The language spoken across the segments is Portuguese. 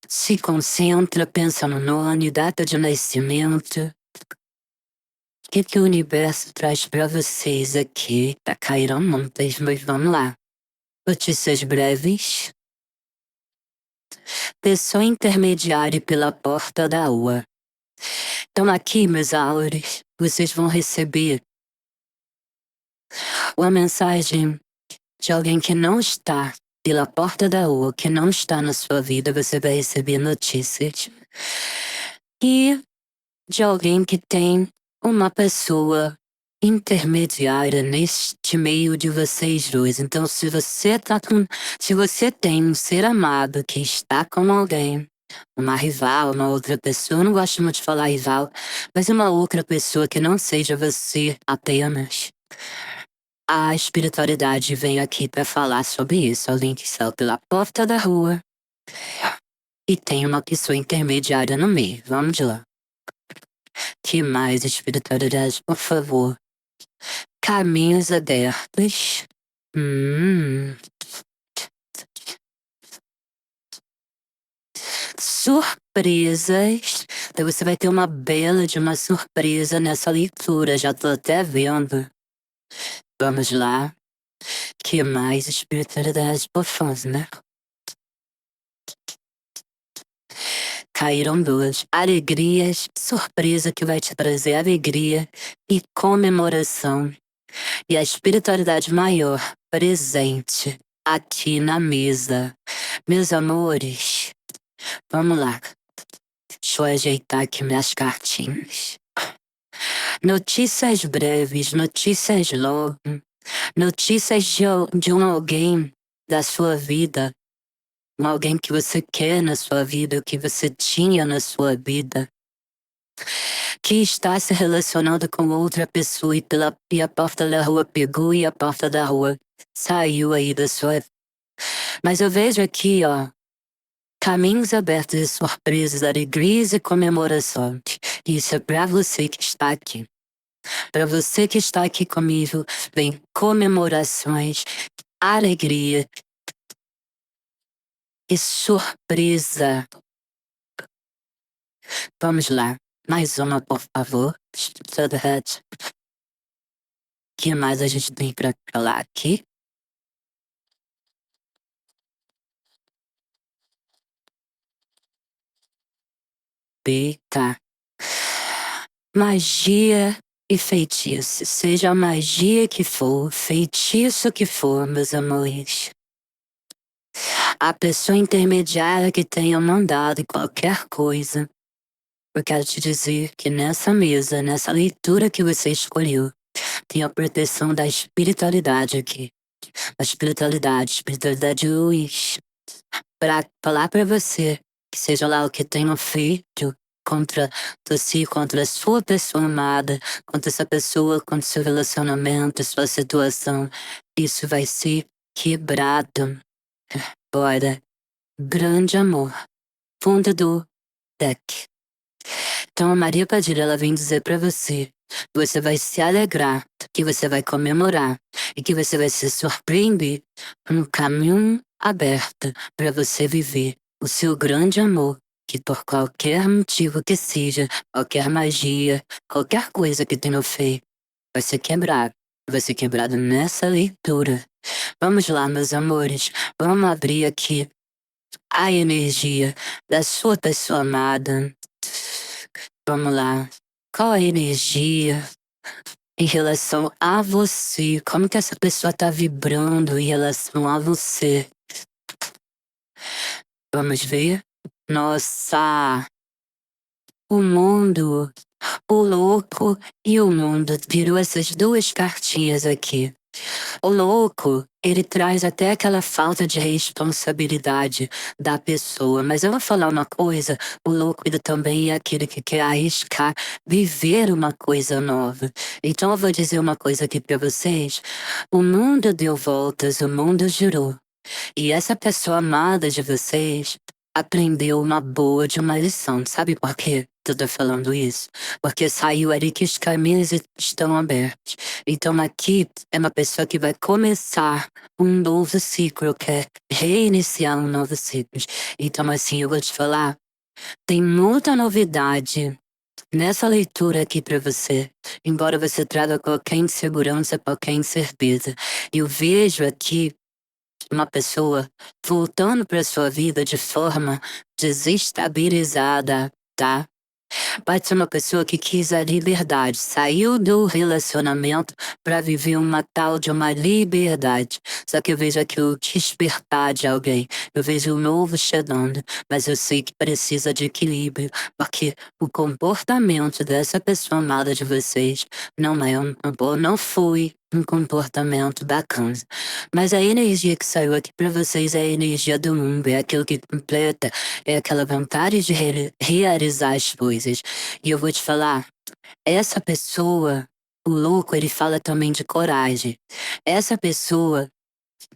Se concentra pensando no ano e data de nascimento. O que o universo traz pra vocês aqui? Tá caíram muitas, mas vamos lá. Notícias breves. Pessoa intermediária pela porta da rua. Então aqui, meus aures, vocês vão receber uma mensagem de alguém que não está pela porta da rua, que não está na sua vida. Você vai receber notícias. E de alguém que tem uma pessoa intermediária neste meio de vocês dois. Então, se você tem um ser amado que está com alguém, uma rival, uma outra pessoa, eu não gosto muito de falar rival, mas uma outra pessoa que não seja você apenas. A espiritualidade vem aqui para falar sobre isso. Alguém que saiu pela porta da rua e tem uma pessoa intermediária no meio. Vamos de lá. Que mais, espiritualidade, por favor? Caminhos abertos. Surpresas. Então você vai ter uma bela de uma surpresa nessa leitura. Já tô até vendo. Vamos lá. Que mais, espiritualidade, por favor, né? Caíram duas. Alegrias, surpresa que vai te trazer alegria e comemoração. E a espiritualidade maior presente aqui na mesa. Meus amores, vamos lá. Deixa eu ajeitar aqui minhas cartinhas. Notícias breves, notícias logo. Notícias de um alguém da sua vida. Um alguém que você quer na sua vida, o que você tinha na sua vida. Que está se relacionando com outra pessoa e a porta da rua pegou e a porta da rua saiu aí da sua. Mas eu vejo aqui, ó, caminhos abertos e surpresas, alegrias e comemorações. Isso é pra você que está aqui. Pra você que está aqui comigo, vem comemorações, alegria e surpresa. Vamos lá. Mais uma, por favor. O que mais a gente tem pra falar aqui? Tá. Magia e feitiço. Seja a magia que for, feitiço que for, meus amores. A pessoa intermediária que tenha mandado qualquer coisa. Eu quero te dizer que nessa mesa, nessa leitura que você escolheu, tem a proteção da espiritualidade aqui. A espiritualidade luz. Pra falar pra você que seja lá o que tenha feito contra você, contra a sua pessoa amada, contra essa pessoa, contra seu relacionamento, sua situação, isso vai ser quebrado. Bora. Grande amor. Fundo do deck. Então a Maria Padilha, ela vem dizer pra você, você vai se alegrar, que você vai comemorar e que você vai se surpreender por um caminho aberto pra você viver o seu grande amor, que por qualquer motivo que seja, qualquer magia, qualquer coisa que tenha feito, vai ser quebrado. Vai ser quebrado nessa leitura. Vamos lá, meus amores, vamos abrir aqui a energia da sua pessoa amada. Vamos lá. Qual a energia em relação a você? Como que essa pessoa tá vibrando em relação a você? Vamos ver? Nossa! O mundo, o louco e o mundo virou essas duas cartinhas aqui. O louco, ele traz até aquela falta de responsabilidade da pessoa. Mas eu vou falar uma coisa, o louco ele também é aquele que quer arriscar, viver uma coisa nova. Então eu vou dizer uma coisa aqui pra vocês. O mundo deu voltas, o mundo girou. E essa pessoa amada de vocês aprendeu uma boa de uma lição. Sabe por quê? que eu tô falando isso? Porque saiu ali que os caminhos estão abertos. Então aqui é uma pessoa que vai começar um novo ciclo, quer reiniciar um novo ciclo. Então assim, eu vou te falar, tem muita novidade nessa leitura aqui pra você, embora você traga qualquer insegurança, qualquer incerteza. Eu vejo aqui uma pessoa voltando pra sua vida de forma desestabilizada, tá? Pode ser uma pessoa que quis a liberdade, saiu do relacionamento para viver uma tal de uma liberdade. Só que eu vejo aqui o despertar de alguém, eu vejo o novo chegando, mas eu sei que precisa de equilíbrio, porque o comportamento dessa pessoa amada de vocês não foi um comportamento bacana. Mas a energia que saiu aqui para vocês é a energia do mundo, é aquilo que completa, é aquela vontade de realizar as coisas. E eu vou te falar, essa pessoa, o louco, ele fala também de coragem. Essa pessoa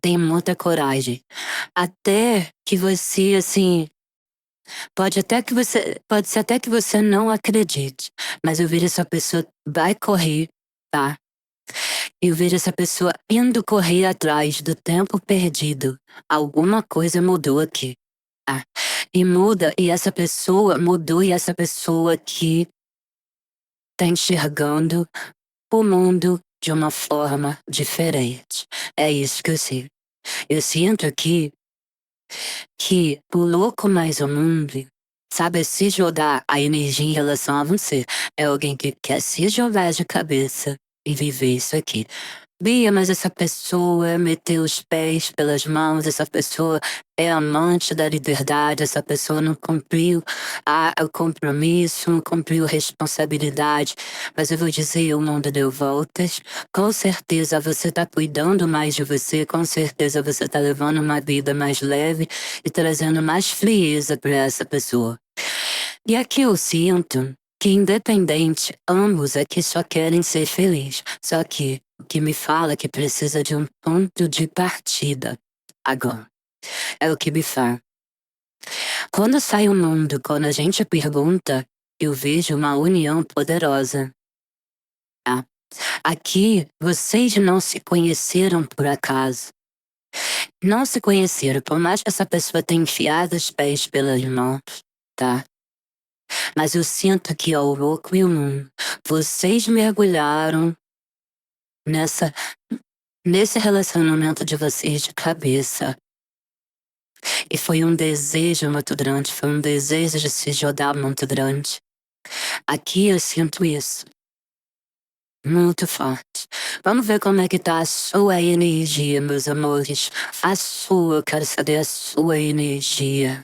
tem muita coragem. Até que você, assim, pode ser até que você não acredite, mas eu vejo essa pessoa vai correr, tá? Eu vejo essa pessoa indo correr atrás do tempo perdido. Alguma coisa mudou aqui. Ah, e muda, e essa pessoa mudou, e essa pessoa que tá enxergando o mundo de uma forma diferente. É isso que eu sinto. Eu sinto aqui que o louco mais o mundo sabe se jogar a energia em relação a você. É alguém que quer se jogar de cabeça e viver isso aqui. Bia, mas essa pessoa meteu os pés pelas mãos, essa pessoa é amante da liberdade, essa pessoa não cumpriu o compromisso, não cumpriu a responsabilidade. Mas eu vou dizer, o mundo deu voltas. Com certeza você tá cuidando mais de você, com certeza você tá levando uma vida mais leve e trazendo mais frieza para essa pessoa. E aqui eu sinto que independente, ambos aqui só querem ser felizes. Só que o que me fala que precisa de um ponto de partida. Agora, é o que me fala. Quando sai o mundo, quando a gente pergunta, eu vejo uma união poderosa. Tá? Aqui, vocês não se conheceram por acaso. Não se conheceram, por mais que essa pessoa tenha enfiado os pés pelas mãos, tá? Mas eu sinto que ao louco e o mundo, vocês mergulharam nessa, nesse relacionamento de vocês de cabeça. E foi um desejo muito grande, foi um desejo de se jogar muito grande. Aqui eu sinto isso. Muito forte. Vamos ver como é que tá a sua energia, meus amores. A sua, eu quero saber a sua energia.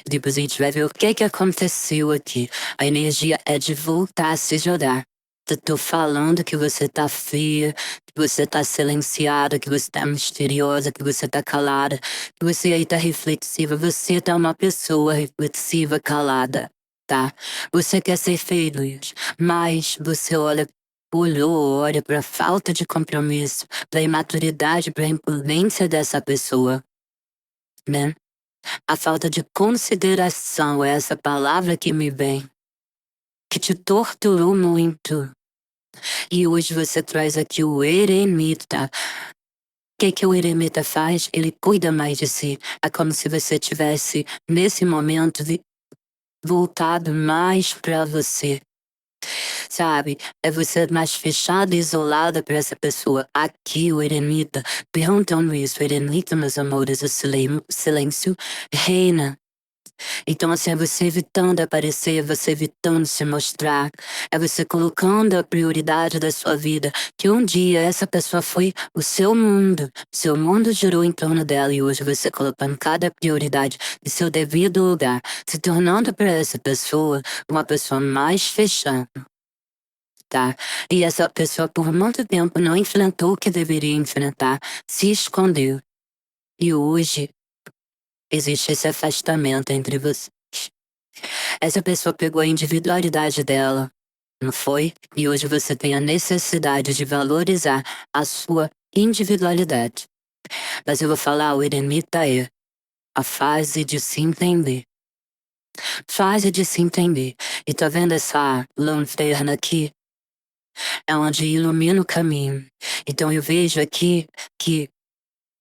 Depois a gente vai ver o que aconteceu aqui. A energia é de voltar a se jogar. Eu tô falando que você tá fria, que você tá silenciada, que você tá misteriosa, que você tá calada, que você aí tá reflexiva. Você tá uma pessoa reflexiva, calada, tá? Você quer ser feliz, mas você olha pra falta de compromisso, pra imaturidade, pra imprudência dessa pessoa, né? A falta de consideração é essa palavra que me vem, que te torturou muito. E hoje você traz aqui o eremita. O que o eremita faz? Ele cuida mais de si. É como se você tivesse, nesse momento, voltado mais pra você. Sabe? É você mais fechada e isolada pra essa pessoa. Aqui o eremita, perguntando isso, o eremita, meus amores, o silêncio reina. Então, assim, é você evitando aparecer, é você evitando se mostrar, é você colocando a prioridade da sua vida, que um dia essa pessoa foi o seu mundo girou em torno dela e hoje você colocando cada prioridade em seu devido lugar, se tornando para essa pessoa uma pessoa mais fechada. Tá? E essa pessoa por muito tempo não enfrentou o que deveria enfrentar, se escondeu. E hoje existe esse afastamento entre vocês. Essa pessoa pegou a individualidade dela, não foi? E hoje você tem a necessidade de valorizar a sua individualidade. Mas eu vou falar, o eremita é a fase de se entender. Fase de se entender. E tá vendo essa lanterna aqui? É onde ilumina o caminho. Então eu vejo aqui que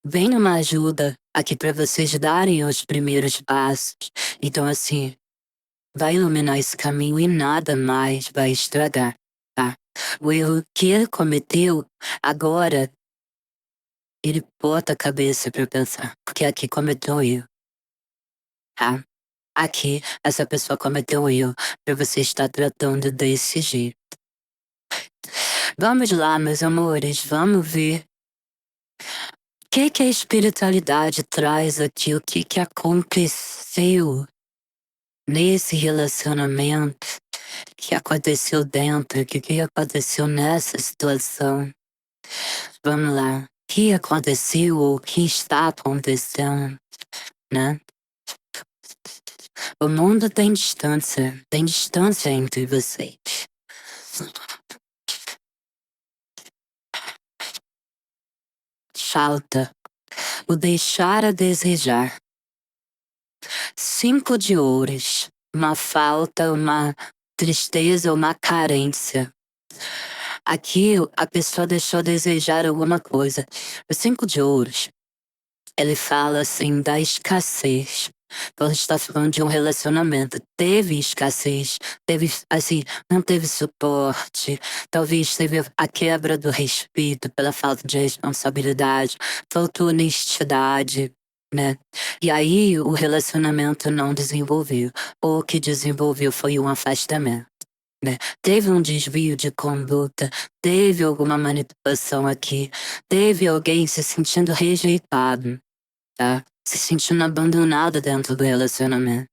vem uma ajuda aqui para vocês darem os primeiros passos. Então assim, vai iluminar esse caminho e nada mais vai estragar, tá? O erro que ele cometeu, agora ele bota a cabeça pra pensar, porque aqui cometeu erro, tá? Aqui, essa pessoa cometeu erro pra você estar tratando desse jeito. Vamos lá, meus amores, vamos ver o que a espiritualidade traz aqui, o que aconteceu nesse relacionamento, o que aconteceu dentro, o que aconteceu nessa situação. Vamos lá, o que aconteceu ou o que está acontecendo, né? O mundo tem distância entre vocês. Falta o deixar a desejar. 5 de ouros, uma falta, uma tristeza, uma carência. Aqui a pessoa deixou a desejar alguma coisa. O 5 de ouros, ele fala assim da escassez. Quando a gente tá falando de um relacionamento, teve escassez, teve, assim, não teve suporte, talvez teve a quebra do respeito pela falta de responsabilidade, faltou honestidade, né? E aí o relacionamento não desenvolveu. Ou o que desenvolveu foi um afastamento, né? Teve um desvio de conduta, teve alguma manipulação aqui, teve alguém se sentindo rejeitado, tá? Se sentindo abandonado dentro do relacionamento.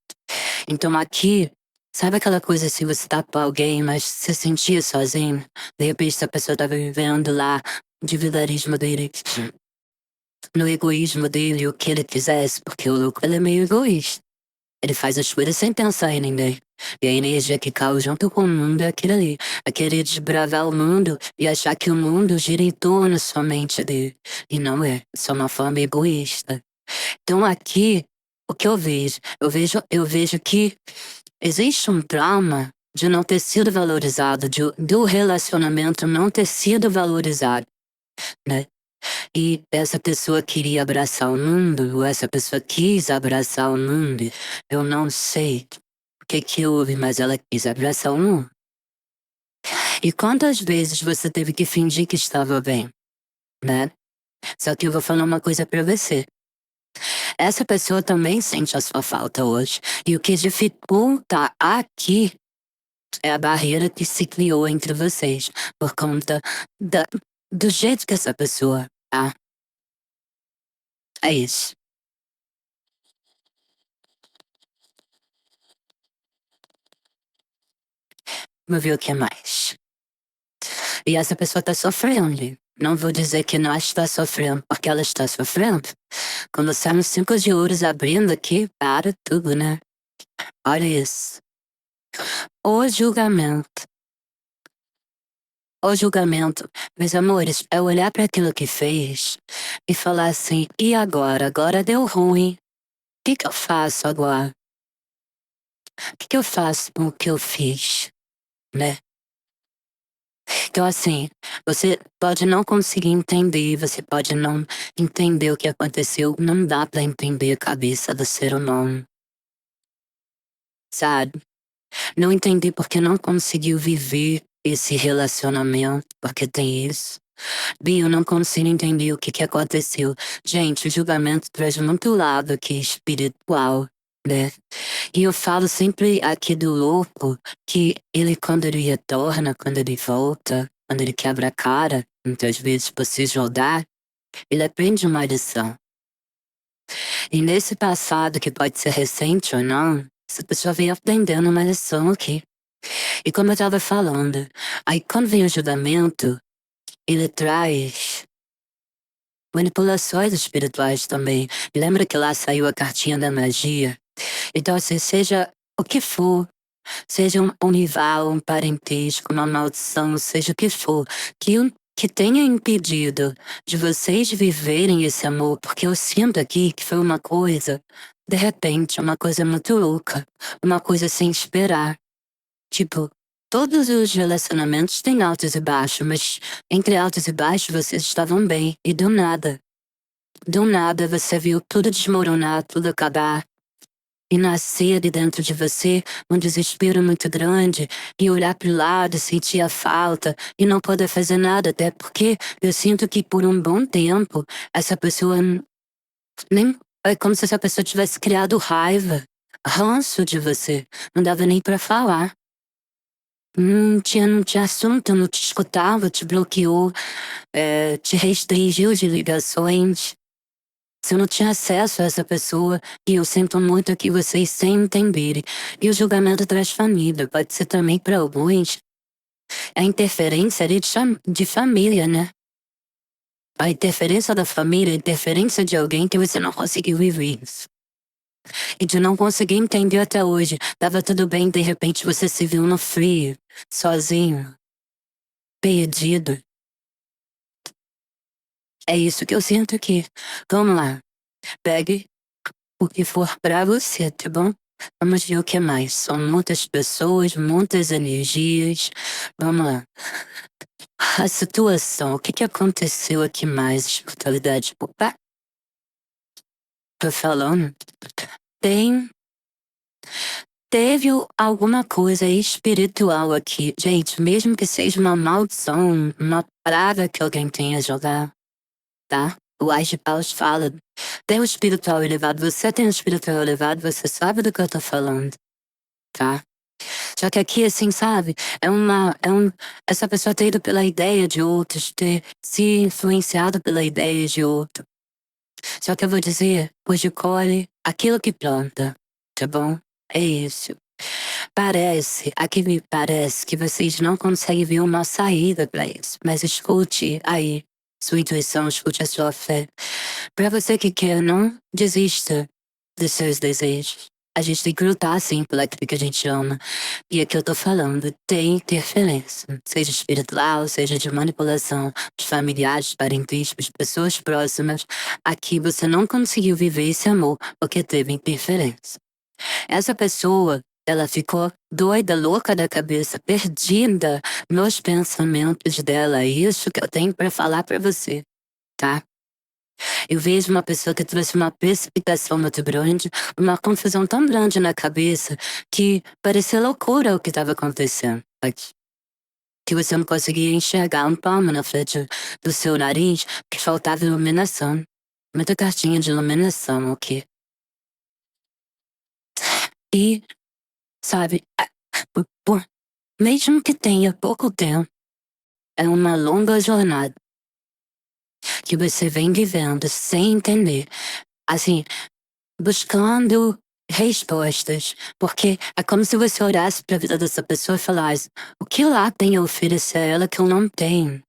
Então aqui, sabe aquela coisa assim, você tá com alguém, mas se sentia sozinho? De repente essa pessoa tava vivendo lá, no individualismo dele, no egoísmo dele, o que ele quisesse, porque o louco, ele é meio egoísta. Ele faz as coisas sem pensar em ninguém. E a energia que causa junto com o mundo é aquilo ali. É querer desbravar o mundo e achar que o mundo gira em torno somente dele. E não é. Só uma forma egoísta. Então aqui, o que eu vejo? Eu vejo que existe um trauma de não ter sido valorizado, do relacionamento não ter sido valorizado, né? E essa pessoa queria abraçar o mundo, ou essa pessoa quis abraçar o mundo. Eu não sei o que houve, mas ela quis abraçar o mundo. E quantas vezes você teve que fingir que estava bem, né? Só que eu vou falar uma coisa pra você. Essa pessoa também sente a sua falta hoje. E o que dificulta aqui é a barreira que se criou entre vocês por conta da, do jeito que essa pessoa tá. É isso. Vamos ver o que mais. E essa pessoa tá sofrendo. Não vou dizer que não está sofrendo, porque ela está sofrendo. Quando saem os 5 de ouros abrindo aqui, para tudo, né? Olha isso. O julgamento. O julgamento, meus amores, é olhar para aquilo que fez e falar assim: e agora? Agora deu ruim. O que eu faço agora? O que eu faço com o que eu fiz, né? Então, assim, você pode não conseguir entender, você pode não entender o que aconteceu, não dá pra entender a cabeça do ser humano, sabe? Não entender porque não conseguiu viver esse relacionamento, porque tem isso. Bia, eu não consigo entender o que aconteceu. Gente, o julgamento traz muito lado aqui espiritual, né? E eu falo sempre aqui do louco que ele, quando ele retorna, quando ele volta, quando ele quebra a cara, muitas vezes por se jogar, ele aprende uma lição. E nesse passado, que pode ser recente ou não, essa pessoa vem aprendendo uma lição aqui. E como eu tava falando, aí quando vem o julgamento, ele traz manipulações espirituais também. Lembra que lá saiu a cartinha da magia? Então, assim, seja o que for, seja um rival, um parentesco, uma maldição, seja o que for, que tenha impedido de vocês viverem esse amor, porque eu sinto aqui que foi uma coisa De repente, uma coisa muito louca, uma coisa sem esperar. Tipo, todos os relacionamentos têm altos e baixos, mas entre altos e baixos vocês estavam bem, e do nada você viu tudo desmoronar, tudo acabar. E nascer de dentro de você um desespero muito grande, e olhar pro lado, sentir a falta, e não poder fazer nada, até porque eu sinto que por um bom tempo, essa pessoa nem. É como se essa pessoa tivesse criado raiva, ranço de você. Não dava nem pra falar. Não tinha assunto, não te escutava, te bloqueou, te restringiu de ligações. Você não tinha acesso a essa pessoa, e eu sinto muito que vocês sem entenderem. E o julgamento traz família, pode ser também para alguns. A interferência de família, né? A interferência da família, a interferência de alguém que você não conseguiu viver isso. E de não conseguir entender até hoje. Tava tudo bem, de repente você se viu no frio, sozinho, perdido. É isso que eu sinto aqui. Vamos lá. Pegue o que for pra você, tá bom? Vamos ver o que mais. São muitas pessoas, muitas energias. Vamos lá. A situação, o que aconteceu aqui mais? Espiritualidade. Opa, tô falando. Tem. Teve alguma coisa espiritual aqui. Gente, mesmo que seja uma maldição, uma praga que alguém tenha jogado, tá? O Ais de Paus fala. Tem o espiritual elevado, você tem o espiritual elevado, você sabe do que eu tô falando, tá? Só que aqui, assim, sabe? Essa pessoa ter ido pela ideia de outros, ter se influenciado pela ideia de outro. Só que eu vou dizer, hoje colhe aquilo que planta, tá bom? É isso. Aqui me parece que vocês não conseguem ver uma saída pra isso. Mas escute aí, sua intuição, escute a sua fé. Pra você que quer, não desista dos seus desejos. A gente tem que lutar, sim, pelo aquilo que a gente ama. E aqui eu tô falando, tem interferência. Seja espiritual, seja de manipulação, de familiares, parentescos, pessoas próximas. Aqui você não conseguiu viver esse amor porque teve interferência. Essa pessoa, ela ficou doida, louca da cabeça, perdida nos pensamentos dela. É isso que eu tenho pra falar pra você, tá? Eu vejo uma pessoa que trouxe uma precipitação muito grande, uma confusão tão grande na cabeça que parecia loucura o que estava acontecendo. Que você não conseguia enxergar um palmo na frente do seu nariz, que faltava iluminação. Muita cartinha de iluminação, ok? E, sabe, mesmo que tenha pouco tempo, é uma longa jornada que você vem vivendo sem entender. Assim, buscando respostas, porque é como se você olhasse para a vida dessa pessoa e falasse: o que lá tem a oferecer a ela que eu não tenho?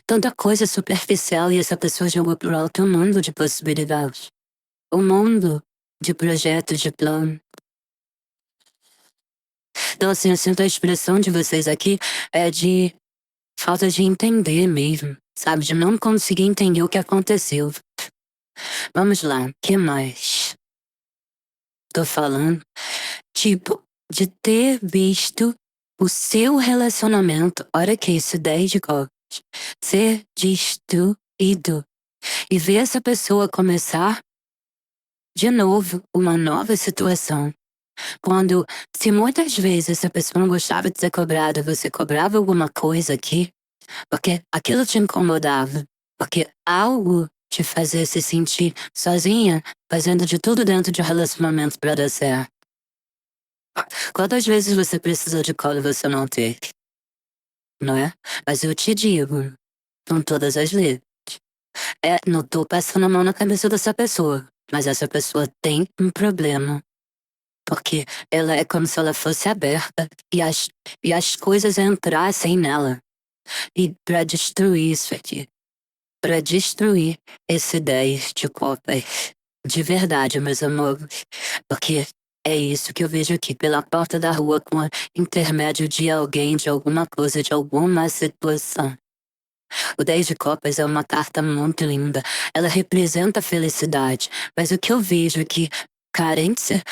Tanta coisa superficial, e essa pessoa jogou pro alto um mundo de possibilidades, um mundo de projetos, de plano. Então, assim, eu sinto a expressão de vocês aqui é de falta de entender mesmo, sabe? De não conseguir entender o que aconteceu. Vamos lá, que mais? Tô falando. Tipo, de ter visto o seu relacionamento, olha que isso, 10 de copas, ser destruído. E ver essa pessoa começar de novo uma nova situação. Quando, se muitas vezes essa pessoa não gostava de ser cobrada, você cobrava alguma coisa aqui, porque aquilo te incomodava, porque algo te fazia se sentir sozinha, fazendo de tudo dentro de um relacionamento pra dar certo. Quantas vezes você precisou de colo e você não teve? Não é? Mas eu te digo, com todas as letras. Não tô passando a mão na cabeça dessa pessoa, mas essa pessoa tem um problema. Porque ela é como se ela fosse aberta e as coisas entrassem nela. E pra destruir isso aqui. Pra destruir esse 10 de copas. De verdade, meus amores. Porque é isso que eu vejo aqui pela porta da rua com intermédio de alguém, de alguma coisa, de alguma situação. O 10 de copas é uma carta muito linda. Ela representa a felicidade. Mas o que eu vejo aqui, carência,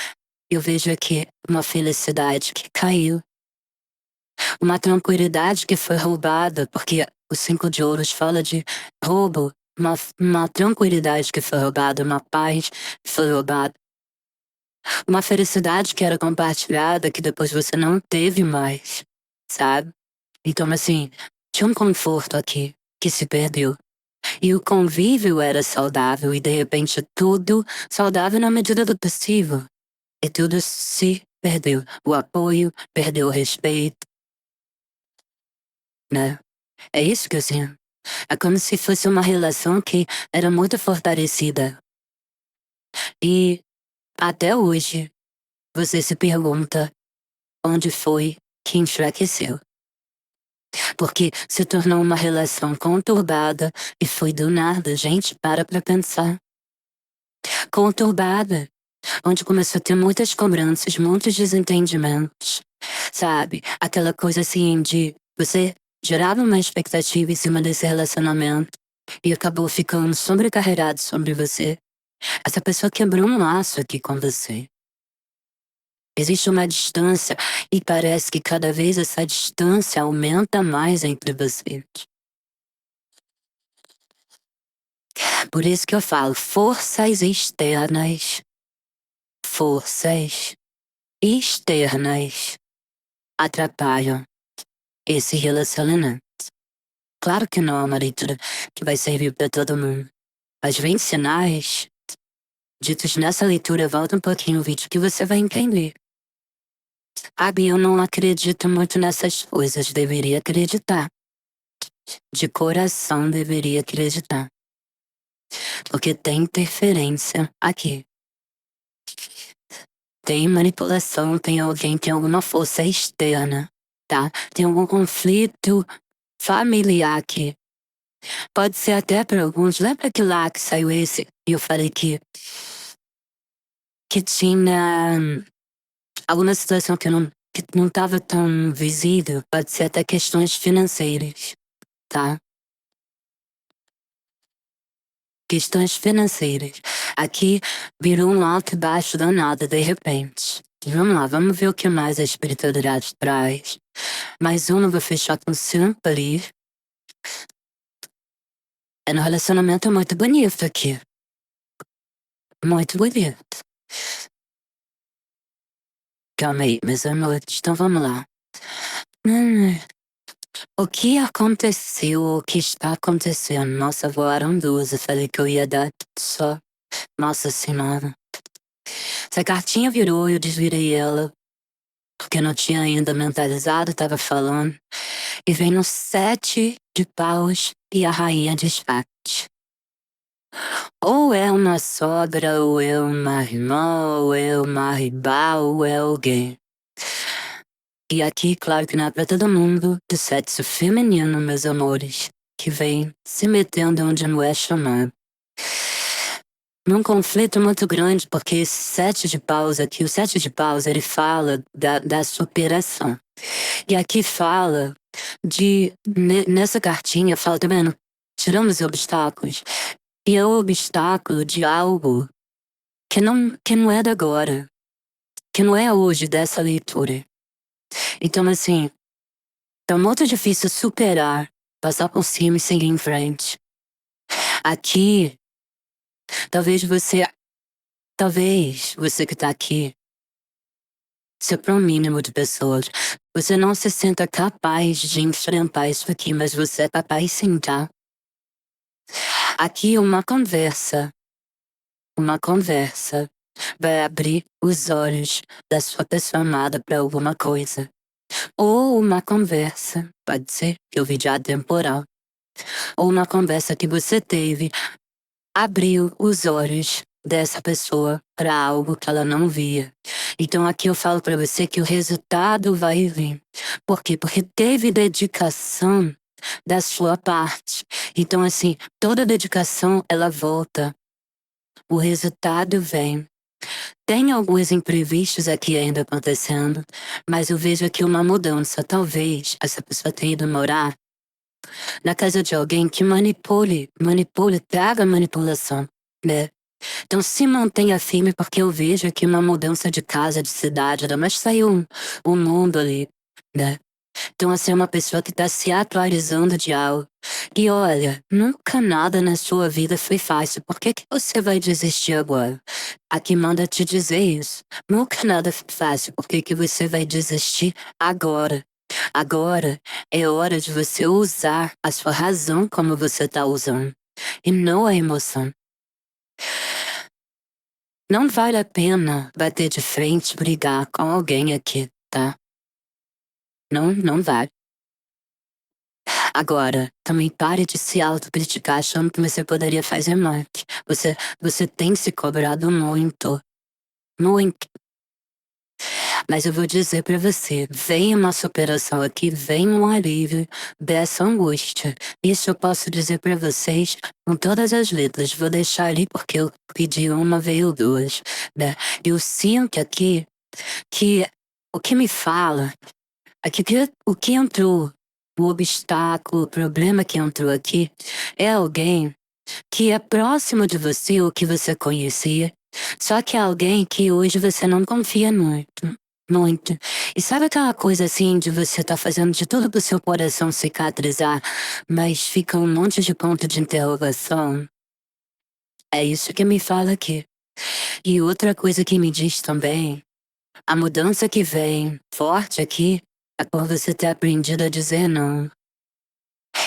eu vejo aqui uma felicidade que caiu. Uma tranquilidade que foi roubada, porque o 5 de ouros fala de roubo. Uma tranquilidade que foi roubada, uma paz que foi roubada. Uma felicidade que era compartilhada, que depois você não teve mais, sabe? Então, assim, tinha um conforto aqui que se perdeu. E o convívio era saudável e de repente tudo saudável na medida do possível. E tudo se perdeu. O apoio, perdeu o respeito, né? É isso que eu sinto. É como se fosse uma relação que era muito fortalecida. E até hoje você se pergunta onde foi que enfraqueceu. Porque se tornou uma relação conturbada e foi do nada, gente, para pra pensar. Conturbada, onde começou a ter muitas cobranças, muitos desentendimentos, sabe? Aquela coisa assim de você gerava uma expectativa em cima desse relacionamento e acabou ficando sobrecarregado sobre você. Essa pessoa quebrou um laço aqui com você. Existe uma distância e parece que cada vez essa distância aumenta mais entre vocês. Por isso que eu falo, forças externas atrapalham esse relacionamento. Claro que não é uma leitura que vai servir para todo mundo, mas vem sinais ditos nessa leitura. Volta um pouquinho o vídeo que você vai entender. Abi, eu não acredito muito nessas coisas, deveria acreditar. De coração deveria acreditar. Porque tem interferência aqui. Tem manipulação, tem alguém, tem alguma força externa, tá? Tem algum conflito familiar aqui. Pode ser até para alguns. Lembra que lá que saiu esse? E eu falei que tinha alguma situação que não estava tão visível. Pode ser até questões financeiras, tá? Questões financeiras. Aqui virou um alto e baixo do nada, de repente. Vamos lá, vamos ver o que mais a espiritualidade traz. Mais um, vou fechar com sempre. É um relacionamento muito bonito aqui. Muito bonito. Calma aí, meus amores, então vamos lá. O que aconteceu, o que está acontecendo? Nossa, voaram duas, eu falei que eu ia dar só. Nossa Senhora. Essa cartinha virou, eu desvirei ela, porque não tinha ainda mentalizado, tava falando. E vem no 7 de paus e a rainha de espadas. Ou é uma sogra, ou é uma irmã, ou é uma rival, ou é alguém. E aqui, claro que não é pra todo mundo do sexo feminino, meus amores, que vem se metendo onde não é chamado. Num conflito muito grande, porque esse 7 de paus aqui, o 7 de paus, ele fala da superação. E aqui fala nessa cartinha, fala, tá vendo? Tiramos os obstáculos. E é o obstáculo de algo que não é da agora, que não é hoje dessa leitura. Então, assim, tá muito difícil superar, passar por cima e seguir em frente. Aqui, talvez você que tá aqui, se para um mínimo de pessoas, você não se sinta capaz de enfrentar isso aqui, mas você é capaz sim, tá? Aqui uma conversa vai abrir os olhos da sua pessoa amada para alguma coisa. Ou uma conversa, pode ser que o vídeo é atemporal, ou uma conversa que você teve abriu os olhos dessa pessoa para algo que ela não via. Então aqui eu falo para você que o resultado vai vir. Por quê? Porque teve dedicação da sua parte. Então assim, toda dedicação ela volta. O resultado vem. Tem alguns imprevistos aqui ainda acontecendo, mas eu vejo aqui uma mudança. Talvez essa pessoa tenha ido morar Na casa de alguém que traga manipulação, né? Então se mantenha firme porque eu vejo aqui uma mudança de casa, de cidade, mas saiu um mundo ali, né? Então você é uma pessoa que está se atualizando de algo. E olha, nunca nada na sua vida foi fácil. Por que que você vai desistir agora? Aqui manda te dizer isso. Nunca nada foi fácil. Por que que você vai desistir agora? Agora é hora de você usar a sua razão como você está usando. E não a emoção. Não vale a pena bater de frente, brigar com alguém aqui, tá? Não, não vale. Agora, também pare de se autocriticar achando que você poderia fazer mais. Você tem se cobrado muito. Muito. Mas eu vou dizer pra você, vem uma superação aqui, vem um alívio dessa angústia. Isso eu posso dizer pra vocês com todas as letras. Vou deixar ali porque eu pedi uma, veio duas, né? Eu sinto aqui que o que me fala, aqui que o que entrou, o obstáculo, o problema que entrou aqui é alguém que é próximo de você ou que você conhecia, só que é alguém que hoje você não confia muito. Muito. E sabe aquela coisa assim de você tá fazendo de tudo pro seu coração cicatrizar, mas fica um monte de ponto de interrogação? É isso que me fala aqui. E outra coisa que me diz também, a mudança que vem forte aqui é por você ter aprendido a dizer não.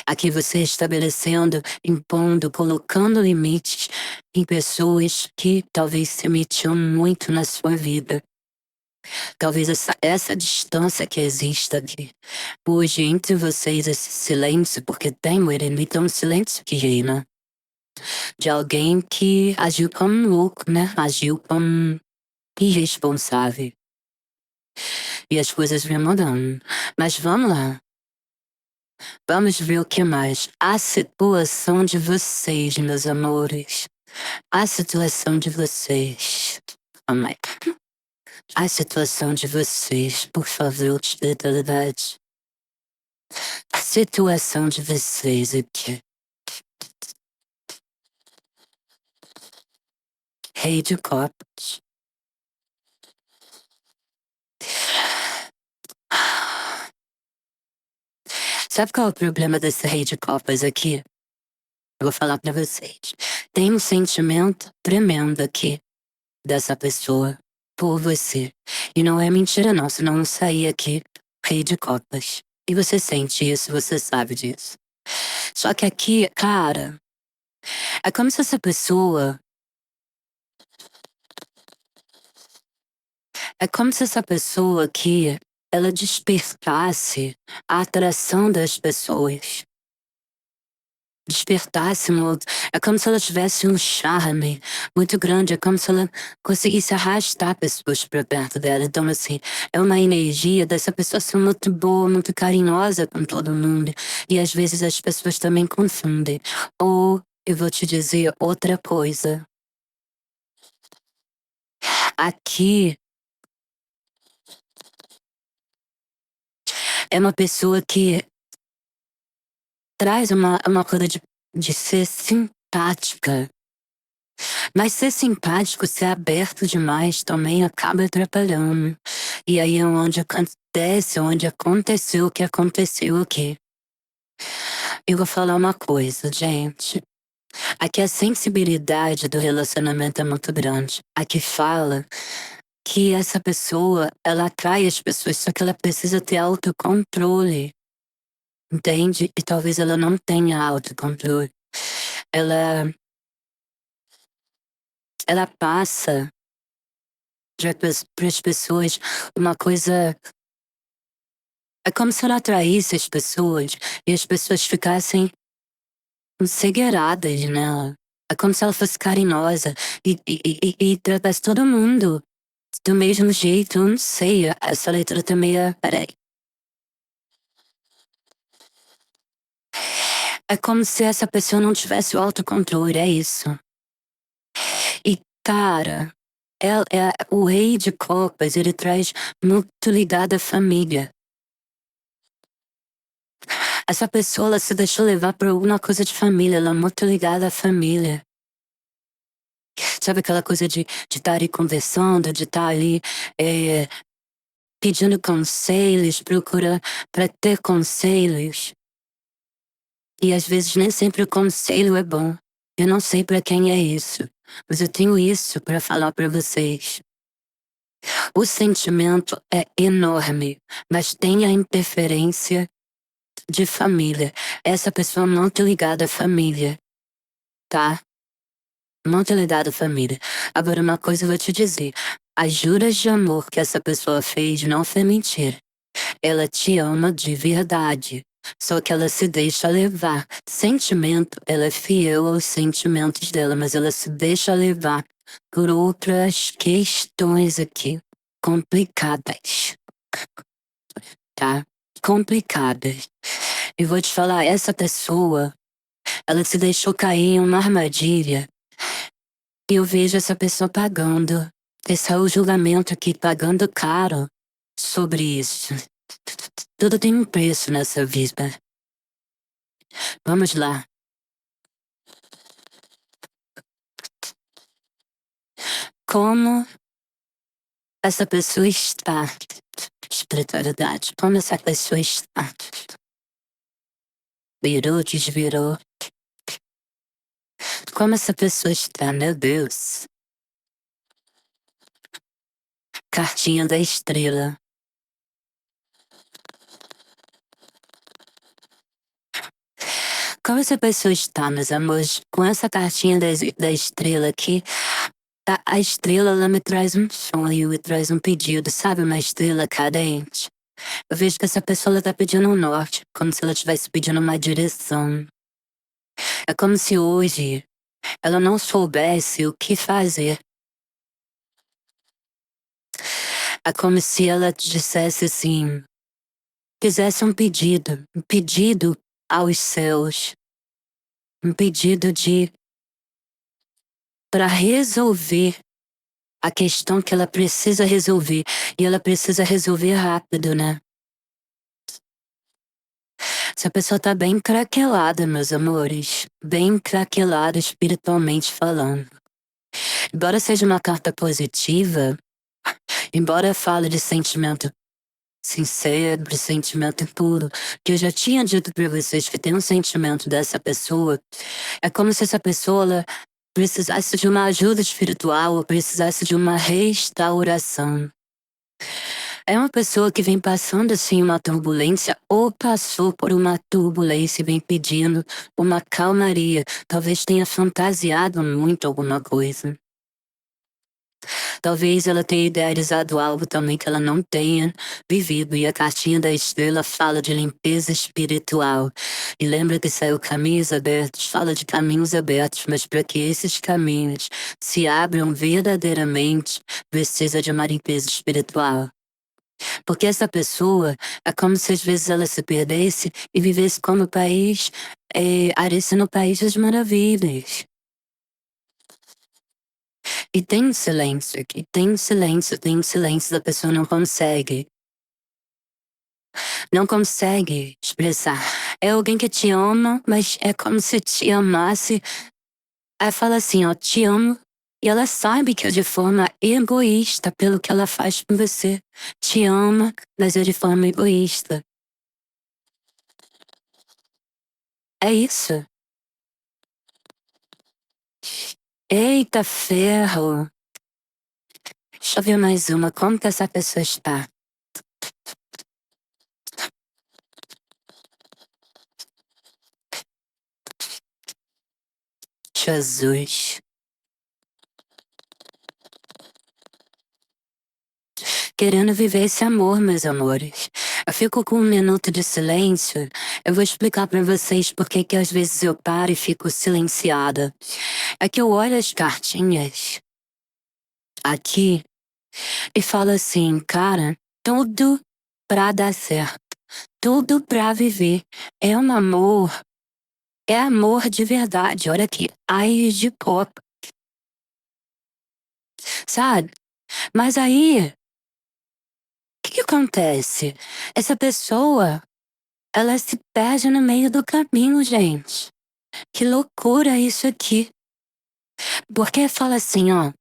Aqui você estabelecendo, impondo, colocando limites em pessoas que talvez se metiam muito na sua vida. Talvez essa distância que exista aqui hoje entre vocês, esse silêncio, porque tem o eremita, um silêncio que reina. De alguém que agiu como louco, né? Agiu como irresponsável. E as coisas vêm mudando. Mas vamos lá. Vamos ver o que mais. A situação de vocês, meus amores. A situação de vocês. Calma aí. A situação de vocês, por favor, espiritualidade. A situação de vocês aqui. Rei de copas. Sabe qual é o problema desse rei de copas aqui? Eu vou falar pra vocês. Tem um sentimento tremendo aqui dessa pessoa por você. E não é mentira não, senão não sair aqui rei de copas. E você sente isso, você sabe disso. Só que aqui, cara, é como se essa pessoa. É como se essa pessoa aqui, ela despertasse a atração das pessoas. Despertasse muito. É como se ela tivesse um charme muito grande. É como se ela conseguisse arrastar pessoas para perto dela. Então, assim, é uma energia dessa pessoa ser muito boa, muito carinhosa com todo mundo. E às vezes as pessoas também confundem. Ou eu vou te dizer outra coisa. Aqui é uma pessoa que traz uma coisa de ser simpática. Mas ser simpático, ser aberto demais também acaba atrapalhando. E aí é onde aconteceu o que aconteceu aqui. Eu vou falar uma coisa, gente. Aqui a sensibilidade do relacionamento é muito grande. Aqui fala que essa pessoa, ela atrai as pessoas, só que ela precisa ter autocontrole. Entende? E talvez ela não tenha autocontrole. Ela, ela passa para as pessoas uma coisa. É como se ela atraísse as pessoas e as pessoas ficassem encegueiradas nela. É como se ela fosse carinhosa e tratasse todo mundo do mesmo jeito. Eu não sei, essa letra tá meio. Peraí. É como se essa pessoa não tivesse o autocontrole, é isso. E, cara, o rei de copas, ele traz muito ligado à família. Essa pessoa, ela se deixou levar por alguma coisa de família, ela é muito ligada à família. Sabe aquela coisa de estar ali conversando, de estar ali pedindo conselhos, procura para ter conselhos. E às vezes nem sempre o conselho é bom. Eu não sei para quem é isso, mas eu tenho isso para falar para vocês. O sentimento é enorme, mas tem a interferência de família. Essa pessoa não tá ligada à família, tá? Não tá ligada à família. Agora, uma coisa eu vou te dizer. As juras de amor que essa pessoa fez não foi mentira. Ela te ama de verdade. Só que ela se deixa levar. Sentimento, ela é fiel aos sentimentos dela, mas ela se deixa levar por outras questões aqui complicadas, tá? Complicadas. E vou te falar, essa pessoa, ela se deixou cair em uma armadilha. E eu vejo essa pessoa pagando. Esse é o julgamento aqui, pagando caro sobre isso. Tudo tem um preço nessa vida. Vamos lá. Como essa pessoa está? Espiritualidade. Como essa pessoa está? Virou, desvirou. Como essa pessoa está, meu Deus? Cartinha da estrela. Como essa pessoa está, meus amores? Com essa cartinha da estrela aqui, a estrela, ela me traz um sonho, me traz um pedido, sabe? Uma estrela cadente. Eu vejo que essa pessoa, ela tá pedindo um norte, como se ela estivesse pedindo uma direção. É como se hoje ela não soubesse o que fazer. É como se ela dissesse assim, fizesse um pedido aos céus, um pedido de para resolver a questão que ela precisa resolver. E ela precisa resolver rápido, né? Essa pessoa tá bem craquelada, meus amores. Bem craquelada espiritualmente falando. Embora seja uma carta positiva, embora fale de sentimento sincero, de sentimento puro, que eu já tinha dito pra vocês que tem um sentimento dessa pessoa, é como se essa pessoa ela precisasse de uma ajuda espiritual ou precisasse de uma restauração. É uma pessoa que vem passando assim uma turbulência ou passou por uma turbulência e vem pedindo uma calmaria. Talvez tenha fantasiado muito alguma coisa. Talvez ela tenha idealizado algo também que ela não tenha vivido. E a cartinha da estrela fala de limpeza espiritual. E lembra que saiu caminhos abertos, fala de caminhos abertos, mas para que esses caminhos se abram verdadeiramente, precisa de uma limpeza espiritual. Porque essa pessoa é como se às vezes ela se perdesse e vivesse como o país, Alice no País das Maravilhas. E tem um silêncio aqui, tem um silêncio, a pessoa não consegue. Não consegue expressar. É alguém que te ama, mas é como se te amasse. Ela fala assim, ó, te amo. E ela sabe que é de forma egoísta pelo que ela faz com você. Te ama, mas é de forma egoísta. É isso. Eita ferro! Deixa eu ver mais uma. Como que essa pessoa está? Jesus. Querendo viver esse amor, meus amores. Eu fico com um minuto de silêncio. Eu vou explicar pra vocês por que que às vezes eu paro e fico silenciada. É que eu olho as cartinhas aqui e falo assim, cara, tudo pra dar certo. Tudo pra viver. É um amor. É amor de verdade. Olha aqui. Ai de pop, sabe? Mas aí, o que que acontece? Essa pessoa, ela se perde no meio do caminho, gente. Que loucura isso aqui. Porque fala assim, ó.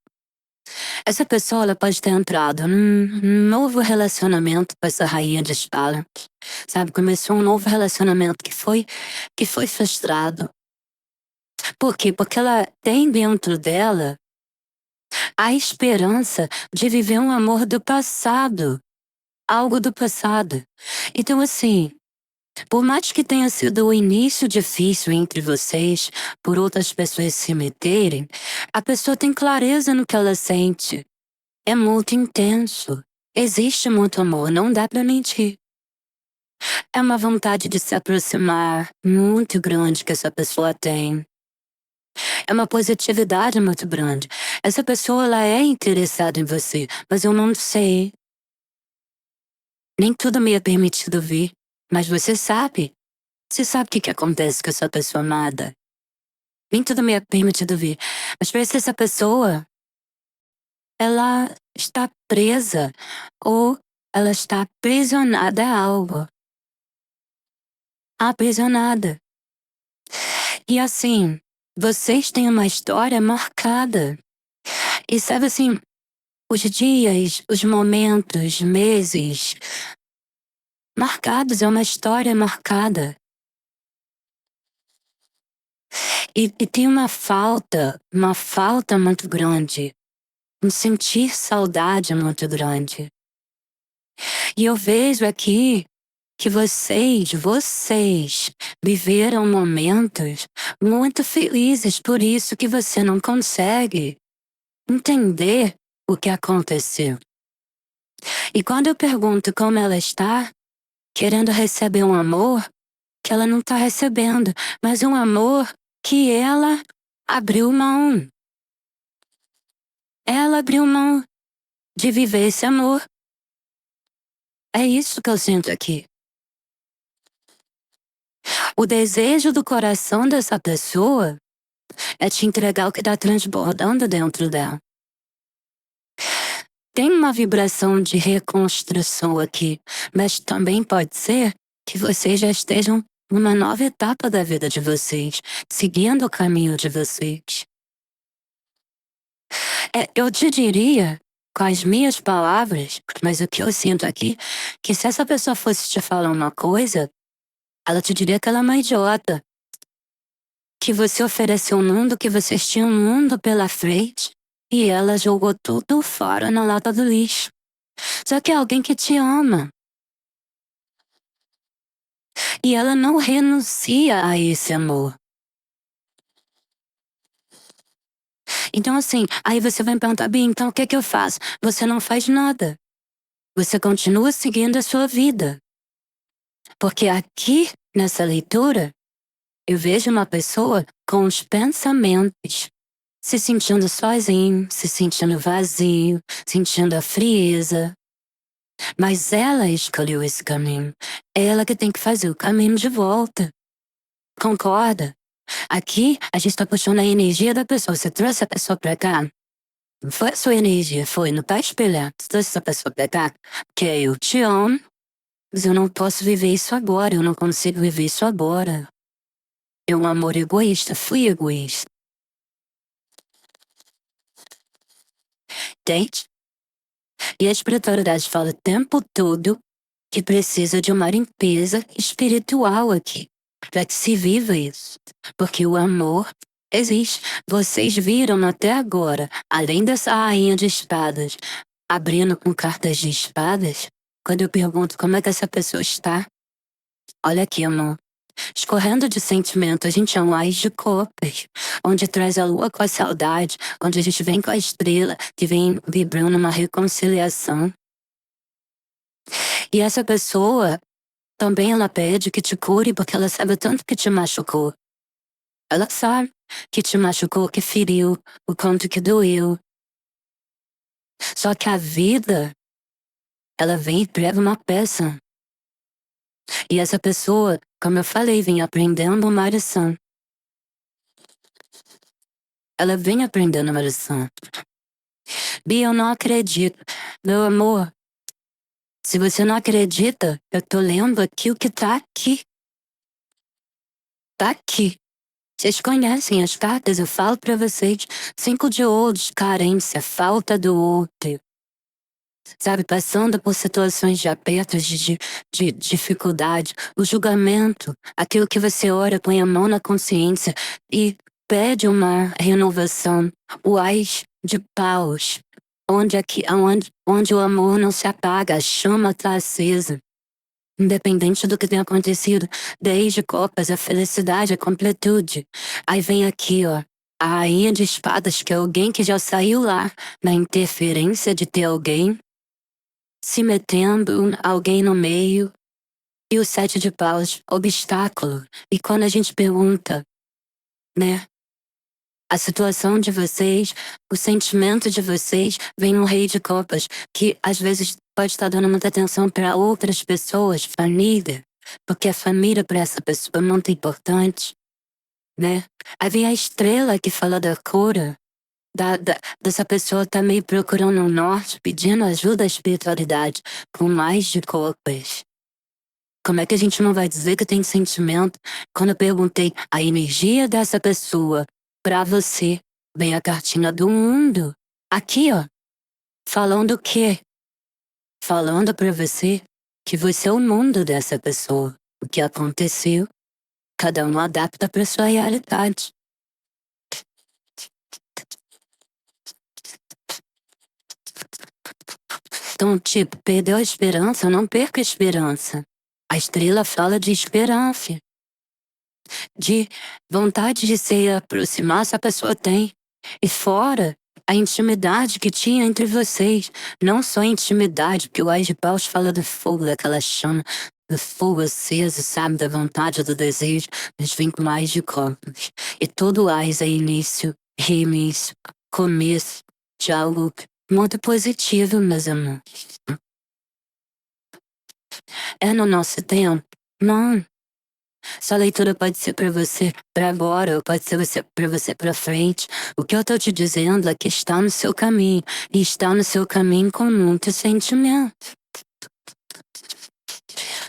Essa pessoa ela pode ter entrado num novo relacionamento com essa rainha de espadas. Sabe? Começou um novo relacionamento que foi frustrado. Por quê? Porque ela tem dentro dela a esperança de viver um amor do passado. Algo do passado. Então, assim, por mais que tenha sido o início difícil entre vocês, por outras pessoas se meterem, a pessoa tem clareza no que ela sente. É muito intenso. Existe muito amor, não dá pra mentir. É uma vontade de se aproximar muito grande que essa pessoa tem. É uma positividade muito grande. Essa pessoa, ela é interessada em você, mas eu não sei. Nem tudo me é permitido ver, mas você sabe. Você sabe o que acontece com essa pessoa amada. Nem tudo me é permitido ver, mas parece que essa pessoa, ela está presa ou ela está aprisionada a algo. Aprisionada. E assim, vocês têm uma história marcada. E sabe assim, os dias, os momentos, meses marcados, é uma história marcada. E tem uma falta muito grande, um sentir saudade muito grande. E eu vejo aqui que vocês viveram momentos muito felizes, por isso que você não consegue entender o que aconteceu. E quando eu pergunto como ela está, querendo receber um amor que ela não está recebendo, mas um amor que ela abriu mão. Ela abriu mão de viver esse amor. É isso que eu sinto aqui. O desejo do coração dessa pessoa é te entregar o que está transbordando dentro dela. Tem uma vibração de reconstrução aqui, mas também pode ser que vocês já estejam numa nova etapa da vida de vocês, seguindo o caminho de vocês. Eu te diria, com as minhas palavras, mas o que eu sinto aqui, que se essa pessoa fosse te falar uma coisa, ela te diria que ela é uma idiota. Que você ofereceu um mundo, que vocês tinham um mundo pela frente, e ela jogou tudo fora na lata do lixo. Só que é alguém que te ama. E ela não renuncia a esse amor. Então, assim, aí você vai me perguntar, bem, então o que é que eu faço? Você não faz nada. Você continua seguindo a sua vida. Porque aqui, nessa leitura, eu vejo uma pessoa com os pensamentos, se sentindo sozinho, se sentindo vazio, sentindo a frieza. Mas ela escolheu esse caminho. É ela que tem que fazer o caminho de volta. Concorda? Aqui, a gente tá puxando a energia da pessoa. Você trouxe a pessoa pra cá? Não foi a sua energia, foi, não tá espelhando. Você trouxe essa pessoa pra cá? Porque eu te amo, mas eu não posso viver isso agora. Eu não consigo viver isso agora. É um amor egoísta, fui egoísta. Entende? E a espiritualidade fala o tempo todo que precisa de uma limpeza espiritual aqui, para que se viva isso. Porque o amor existe. Vocês viram até agora, além dessa rainha de espadas, abrindo com cartas de espadas, quando eu pergunto como é que essa pessoa está, olha aqui, amor. Escorrendo de sentimento, a gente é um ás de copas, onde traz a lua com a saudade, onde a gente vem com a estrela, que vem vibrando uma reconciliação. E essa pessoa, também ela pede que te cure porque ela sabe o tanto que te machucou. Ela sabe que te machucou, que feriu, o quanto que doeu. Só que a vida, ela vem e prega uma peça. E essa pessoa, como eu falei, vem aprendendo uma lição. Ela vem aprendendo uma lição. Bia, eu não acredito. Meu amor, Se você não acredita, eu tô lendo aqui o que tá aqui. Tá aqui. Vocês conhecem as cartas, eu falo pra vocês. 5 de ouros, carência, falta do outro. Sabe, passando por situações de apertos, de dificuldade, o julgamento, aquilo que você ora, põe a mão na consciência e pede uma renovação. O ás de paus, onde o amor não se apaga, a chama está acesa. Independente do que tenha acontecido, desde copas, a felicidade, a completude. Aí vem aqui, ó, a rainha de espadas, que é alguém que já saiu lá, na interferência de ter alguém se metendo, alguém no meio. E o 7 de paus, obstáculo. E quando a gente pergunta, né, a situação de vocês, o sentimento de vocês, vem um rei de copas, que às vezes pode estar dando muita atenção para outras pessoas, família, porque a família para essa pessoa é muito importante, né? Aí vem a estrela que fala da cura, dessa pessoa tá meio procurando um norte, pedindo ajuda à espiritualidade, com mais de copas. Como é que a gente não vai dizer que tem sentimento? Quando eu perguntei a energia dessa pessoa pra você, vem a cartinha do mundo. Aqui, ó. Falando o quê? Falando pra você que você é o mundo dessa pessoa. O que aconteceu, cada um adapta pra sua realidade. Então, tipo, perdeu a esperança, não perca a esperança. A estrela fala de esperança, de vontade de se aproximar se a pessoa tem. E fora a intimidade que tinha entre vocês. Não só a intimidade, porque o Ás de Paus fala do fogo, daquela chama, do fogo aceso, sabe, da vontade, do desejo, mas vem com Ás de Copas. E todo Ás é início, reinício, começo de algo muito positivo, meus amores. É no nosso tempo? Não. Essa leitura pode ser pra você pra agora, ou pode ser pra você pra frente. O que eu tô te dizendo é que está no seu caminho, e está no seu caminho com muito sentimento.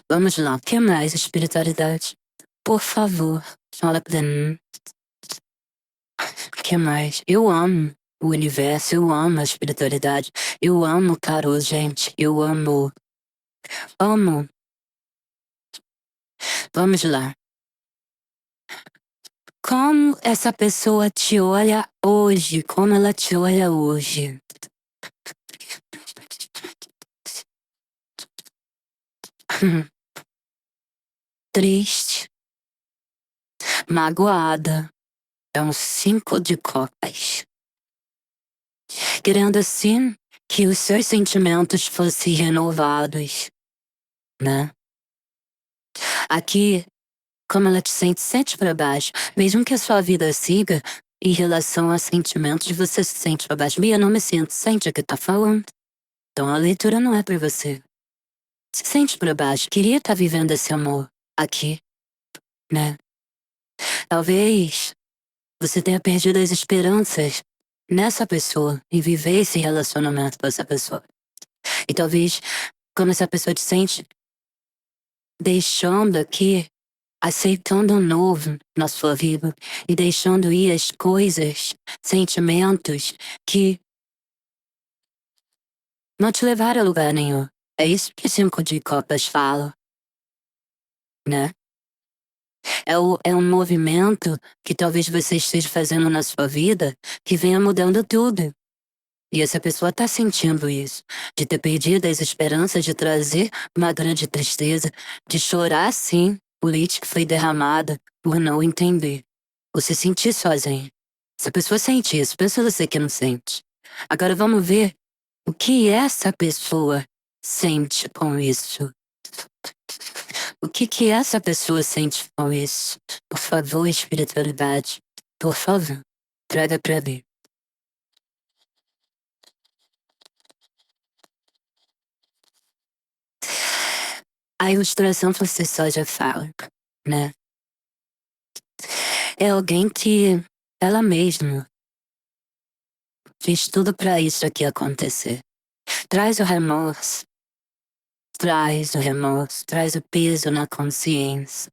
Vamos lá, o que mais, espiritualidade? Por favor, fala pra mim. O que mais? Eu amo o universo, eu amo a espiritualidade, eu amo Carol, gente, eu amo. Amo. Vamos lá. Como essa pessoa te olha hoje? Como ela te olha hoje? Triste, magoada. É um 5 de copas. Querendo assim que os seus sentimentos fossem renovados, né? Aqui, como ela te sente, sente pra baixo. Mesmo que a sua vida siga em relação a sentimentos, você se sente pra baixo. Bia, não me sinto. Sente o que tá falando. Então a leitura não é pra você. Se sente pra baixo. Queria estar vivendo esse amor aqui, né? Talvez você tenha perdido as esperanças nessa pessoa e viver esse relacionamento com essa pessoa. E talvez, quando essa pessoa te sente deixando aqui, aceitando um novo na sua vida e deixando ir as coisas, sentimentos que não te levaram a lugar nenhum. É isso que 5 de copas fala, né? É um movimento que talvez você esteja fazendo na sua vida que venha mudando tudo. E essa pessoa tá sentindo isso, de ter perdido as esperanças, de trazer uma grande tristeza, de chorar sim o leite que foi derramado por não entender, ou se sentir sozinho. Se a pessoa sente isso, pensa você que não sente. Agora vamos ver o que essa pessoa sente com isso. O que essa pessoa sente com isso? Por favor, espiritualidade, por favor, traga pra mim. A ilustração por si só já fala, né? É alguém que ela mesma fez tudo pra isso aqui acontecer. Traz o remorso, traz o remorso, traz o peso na consciência.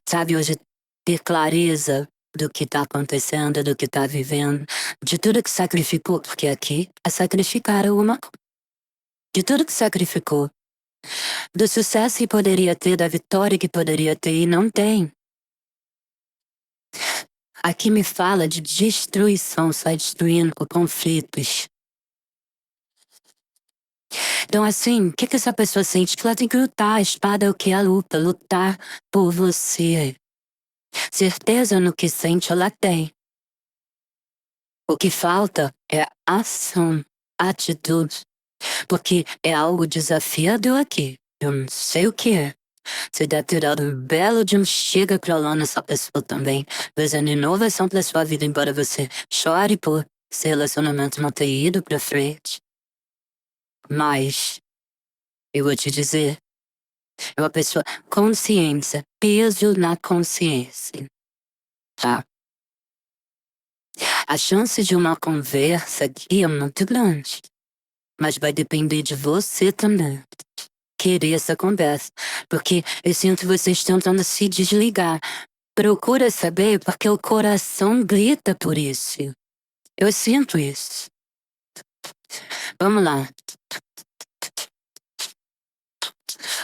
Sabe, hoje ter clareza do que tá acontecendo, do que tá vivendo, de tudo que sacrificou, porque aqui é sacrificar alguma coisa. De tudo que sacrificou, do sucesso que poderia ter, da vitória que poderia ter e não tem. Aqui me fala de destruição, só destruindo conflitos. Então, assim, o que essa pessoa sente? Que ela tem que lutar, a espada é o que é a luta, lutar por você. Certeza no que sente, ela tem. O que falta é ação, atitude. Porque é algo desafiador aqui. Eu não sei o que é. Você deve ter dado um belo de um chega pra lá nessa pessoa também, fazendo inovação pra sua vida, embora você chore por esse relacionamento não ter ido pra frente. Mas, eu vou te dizer, é uma pessoa, consciência, peso na consciência, tá? A chance de uma conversa aqui é muito grande, mas vai depender de você também querer essa conversa, porque eu sinto vocês tentando se desligar. Procura saber porque o coração grita por isso. Eu sinto isso. Vamos lá.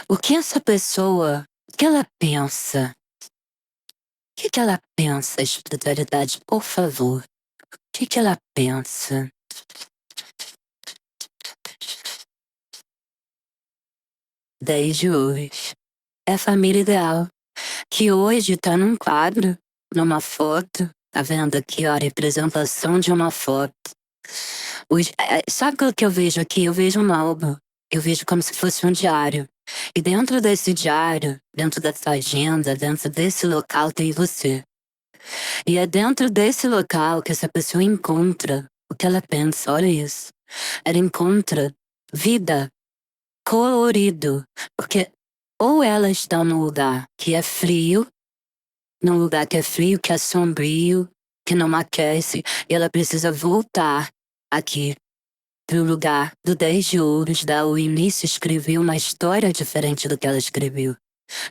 O que essa pessoa, o que ela pensa? O que ela pensa, espiritualidade, por favor? O que ela pensa? 10 de ouros. É a família ideal, que hoje tá num quadro, numa foto. Tá vendo aqui, ó, a representação de uma foto. Sabe o que eu vejo aqui? Eu vejo um álbum. Eu vejo como se fosse um diário. E dentro desse diário, dentro dessa agenda, dentro desse local tem você. E é dentro desse local que essa pessoa encontra o que ela pensa, olha isso. Ela encontra vida, colorido. Porque ou ela está num lugar que é frio, num lugar que é frio, que é sombrio, que não aquece, e ela precisa voltar aqui pro lugar do 10 de ouros, da o início escreveu uma história diferente do que ela escreveu.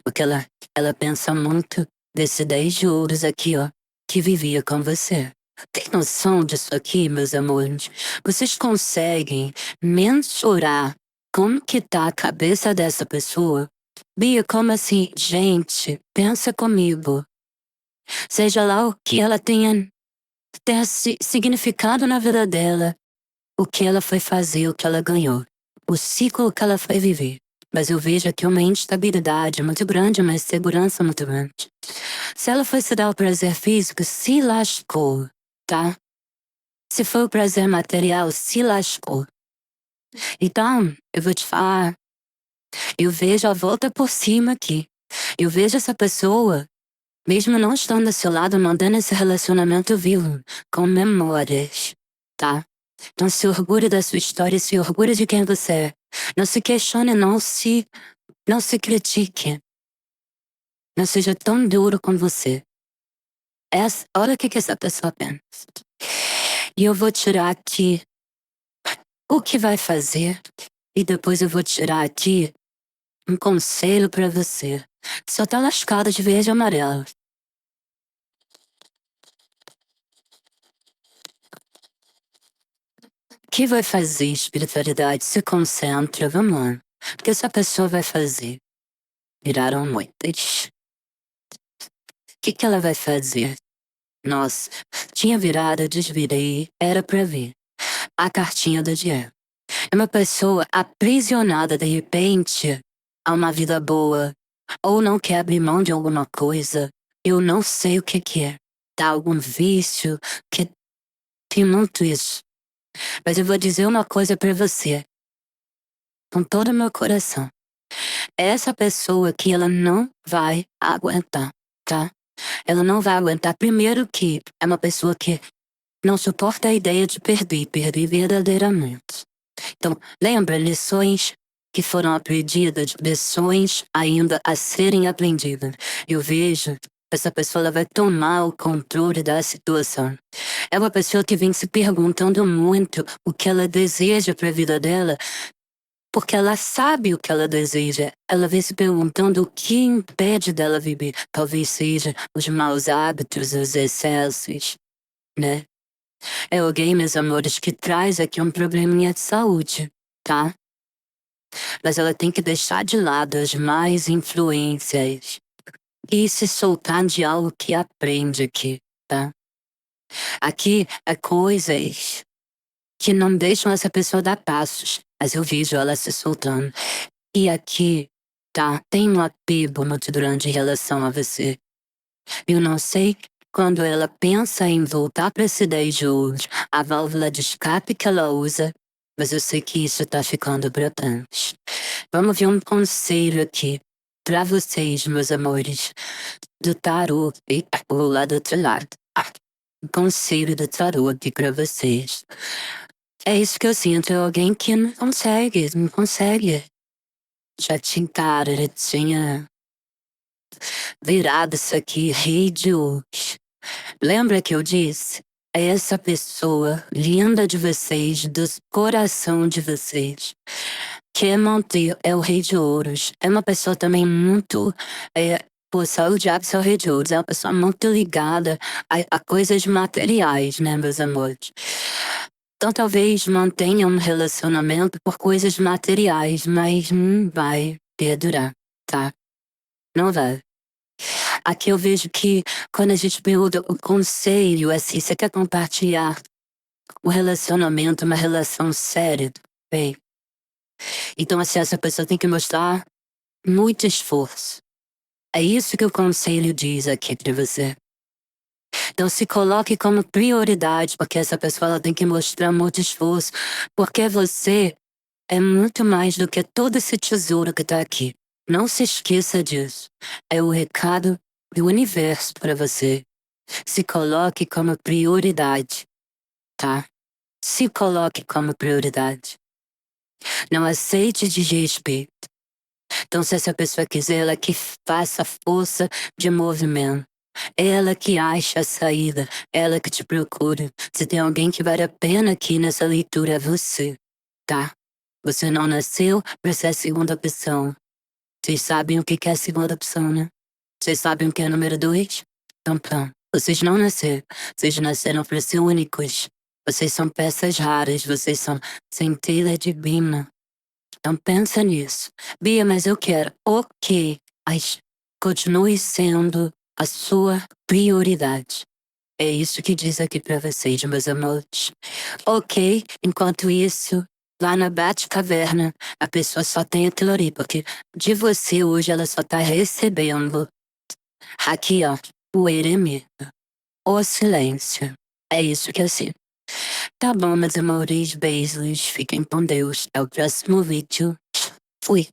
Porque ela pensa muito desse 10 de ouros aqui, ó, que vivia com você. Tem noção disso aqui, meus amores? Vocês conseguem mensurar como que tá a cabeça dessa pessoa? Bia, como assim? Gente, pensa comigo. Seja lá o que ela tenha significado na vida dela, o que ela foi fazer, o que ela ganhou, o ciclo que ela foi viver. Mas eu vejo aqui uma instabilidade muito grande, uma insegurança muito grande. Se ela foi se dar o prazer físico, se lascou, tá? Se foi o prazer material, se lascou. Então, eu vou te falar, eu vejo a volta por cima aqui. Eu vejo essa pessoa, mesmo não estando do seu lado, mantendo esse relacionamento vivo, com memórias, tá? Então se orgulhe da sua história, se orgulhe de quem você é. Não se questione, não se critique. Não seja tão duro com você. Olha o que essa pessoa pensa. E eu vou tirar aqui o que vai fazer. E depois eu vou tirar aqui um conselho pra você. Só tá lascado de verde e amarelo. O que vai fazer, espiritualidade? Se concentra, vamos lá. O que essa pessoa vai fazer? Viraram noites. O que ela vai fazer? Nossa, tinha virado, desvirei, era pra ver. A cartinha do dia. É uma pessoa aprisionada de repente a uma vida boa, ou não quer abrir mão de alguma coisa. Eu não sei o que é. Tá algum vício, que tem muito isso. Mas eu vou dizer uma coisa pra você, com todo o meu coração. Essa pessoa que ela não vai aguentar, tá? Ela não vai aguentar. Primeiro que é uma pessoa que não suporta a ideia de perder verdadeiramente. Então, lembra lições que foram aprendidas, lições ainda a serem aprendidas. Eu vejo essa pessoa, ela vai tomar o controle da situação. É uma pessoa que vem se perguntando muito o que ela deseja para a vida dela, Porque ela sabe o que ela deseja. Ela vem se perguntando o que impede dela viver. Talvez seja os maus hábitos, os excessos, né? É alguém, meus amores, que traz aqui um probleminha de saúde, tá? Mas ela tem que deixar de lado as más influências e se soltar de algo que aprende aqui, tá? Aqui é coisas que não deixam essa pessoa dar passos, mas eu vejo ela se soltando. E aqui, tá, tem um apego muito grande em relação a você. Eu não sei quando ela pensa em voltar para esse 10 de ouros, a válvula de escape que ela usa, mas eu sei que isso tá ficando brotante. Vamos ver um conselho aqui pra vocês, meus amores, do tarô. Eita, vou lá do outro lado. Um conselho do tarô aqui pra vocês. É isso que eu sinto, é alguém que não consegue. Já tinha, cara, já tinha virado isso aqui, rei de ouros. Lembra que eu disse? É essa pessoa linda de vocês, do coração de vocês, que é manter, é o rei de ouros. É uma pessoa também muito. Pô, só o diabo é o rei de ouros. É uma pessoa muito ligada a coisas materiais, né, meus amores? Então talvez mantenha um relacionamento por coisas materiais, mas não vai perdurar, tá? Não vai. Aqui eu vejo que quando a gente pergunta o conselho, assim, você quer compartilhar o relacionamento, uma relação séria, bem. Então, assim, essa pessoa tem que mostrar muito esforço. É isso que o conselho diz aqui pra você. Então, se coloque como prioridade, porque essa pessoa ela tem que mostrar muito esforço, porque você é muito mais do que todo esse tesouro que tá aqui. Não se esqueça disso. É o recado do universo para você. Se coloque como prioridade, tá? Se coloque como prioridade. Não aceite desrespeito. Então, se essa pessoa quiser, ela que faça força de movimento. Ela que acha a saída, ela que te procura. Se tem alguém que vale a pena aqui nessa leitura, é você, tá? Você não nasceu pra ser a segunda opção. Vocês sabem o que é a segunda opção, né? Vocês sabem o que é o número 2? Então, pronto. Vocês não nasceram. Vocês nasceram pra ser únicos. Vocês são peças raras. Vocês são centelha divina. Então pensa nisso. Bia, mas eu quero. Ok. Mas continue sendo a sua prioridade. É isso que diz aqui pra vocês, meus amores. Ok, enquanto isso, lá na Bate-Caverna, a pessoa só tem aquilo ali, porque de você hoje ela só tá recebendo. Aqui, ó, o eremita, o silêncio. É isso que eu sinto. Tá bom, meus amores, beijos, fiquem com Deus. Até o próximo vídeo. Fui.